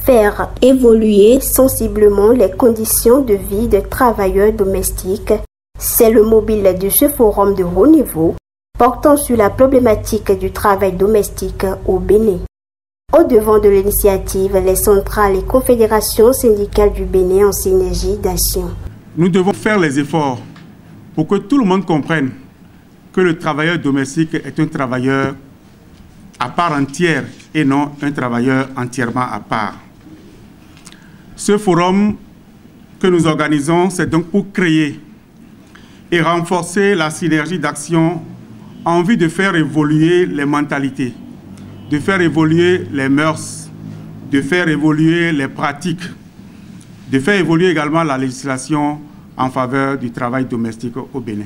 faire évoluer sensiblement les conditions de vie des travailleurs domestiques. C'est le mobile de ce forum de haut niveau portant sur la problématique du travail domestique au Bénin. Au-devant de l'initiative, les centrales et confédérations syndicales du Bénin en synergie d'action. Nous devons faire les efforts pour que tout le monde comprenne que le travailleur domestique est un travailleur à part entière et non un travailleur entièrement à part. Ce forum que nous organisons, c'est donc pour créer et renforcer la synergie d'action en vue de faire évoluer les mentalités, de faire évoluer les mœurs, de faire évoluer les pratiques, de faire évoluer également la législation en faveur du travail domestique au Bénin.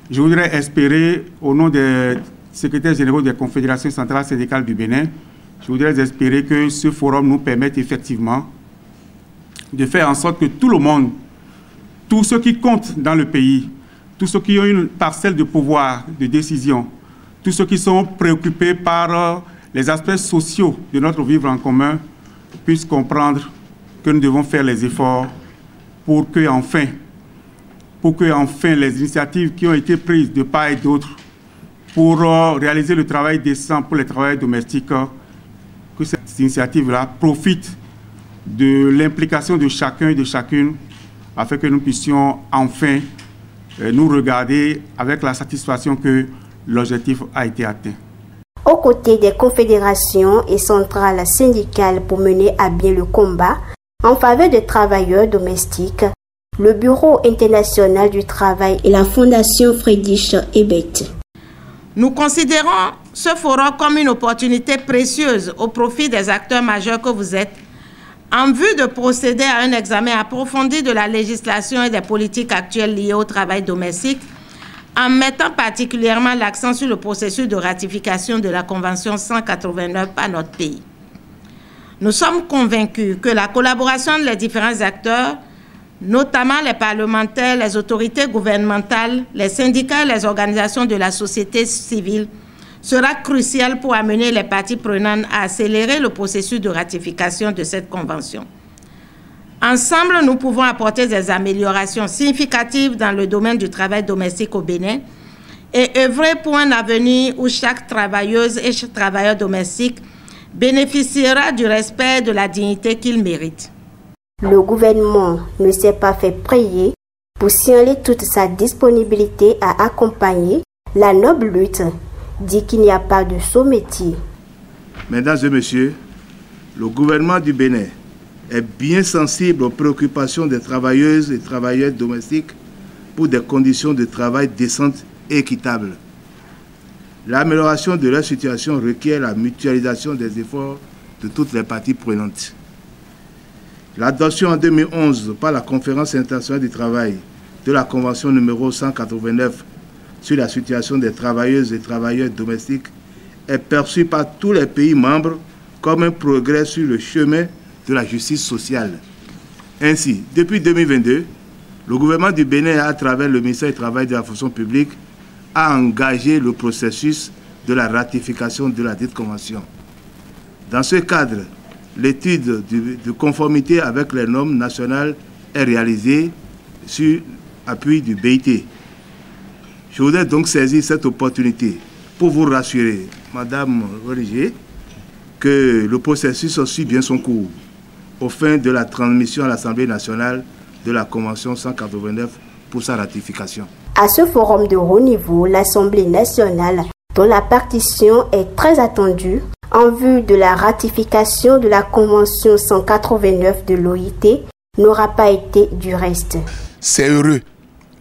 Je voudrais espérer, au nom des secrétaires généraux des confédérations centrales syndicales du Bénin, je voudrais espérer que ce forum nous permette effectivement de faire en sorte que tout le monde, tous ceux qui comptent dans le pays, tous ceux qui ont une parcelle de pouvoir, de décision, tous ceux qui sont préoccupés par les aspects sociaux de notre vivre en commun, puissent comprendre que nous devons faire les efforts pour que enfin les initiatives qui ont été prises de part et d'autre pour réaliser le travail décent pour les travailleurs domestiques, que cette initiative-là profite de l'implication de chacun et de chacune afin que nous puissions enfin nous regarder avec la satisfaction que l'objectif a été atteint. Aux côtés des confédérations et centrales syndicales pour mener à bien le combat en faveur des travailleurs domestiques, le Bureau international du travail et la Fondation Friedrich Ebert. Nous considérons ce forum comme une opportunité précieuse au profit des acteurs majeurs que vous êtes, en vue de procéder à un examen approfondi de la législation et des politiques actuelles liées au travail domestique, en mettant particulièrement l'accent sur le processus de ratification de la Convention 189 par notre pays. Nous sommes convaincus que la collaboration des différents acteurs, notamment les parlementaires, les autorités gouvernementales, les syndicats et les organisations de la société civile, sera crucial pour amener les parties prenantes à accélérer le processus de ratification de cette convention. Ensemble, nous pouvons apporter des améliorations significatives dans le domaine du travail domestique au Bénin et œuvrer pour un avenir où chaque travailleuse et chaque travailleur domestique bénéficiera du respect et de la dignité qu'il mérite. Le gouvernement ne s'est pas fait prier pour signaler toute sa disponibilité à accompagner la noble lutte, dit qu'il n'y a pas de sous-métier. Mesdames et messieurs, le gouvernement du Bénin est bien sensible aux préoccupations des travailleuses et travailleurs domestiques pour des conditions de travail décentes et équitables. L'amélioration de leur situation requiert la mutualisation des efforts de toutes les parties prenantes. L'adoption en 2011 par la Conférence internationale du travail de la Convention numéro 189 sur la situation des travailleuses et travailleurs domestiques est perçue par tous les pays membres comme un progrès sur le chemin de la justice sociale. Ainsi, depuis 2022, le gouvernement du Bénin, à travers le ministère du Travail et de la fonction publique, a engagé le processus de la ratification de la dite convention. Dans ce cadre, l'étude de conformité avec les normes nationales est réalisée sur appui du BIT. Je voudrais donc saisir cette opportunité pour vous rassurer, Madame Olivier, que le processus suit bien son cours au fin de la transmission à l'Assemblée nationale de la Convention 189 pour sa ratification. À ce forum de haut niveau, l'Assemblée nationale, dont la partition est très attendue, en vue de la ratification de la Convention 189 de l'OIT, n'aura pas été du reste. C'est heureux.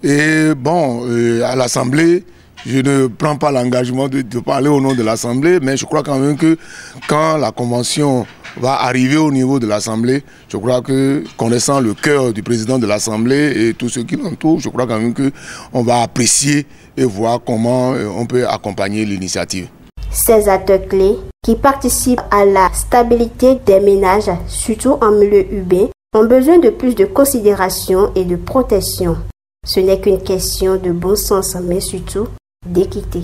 Et bon, à l'Assemblée, je ne prends pas l'engagement de parler au nom de l'Assemblée, mais je crois quand même que quand la Convention va arriver au niveau de l'Assemblée, je crois que, connaissant le cœur du président de l'Assemblée et tous ceux qui l'entourent, je crois quand même qu'on va apprécier et voir comment on peut accompagner l'initiative. Ces acteurs clés qui participent à la stabilité des ménages, surtout en milieu urbain, ont besoin de plus de considération et de protection. Ce n'est qu'une question de bon sens, mais surtout d'équité.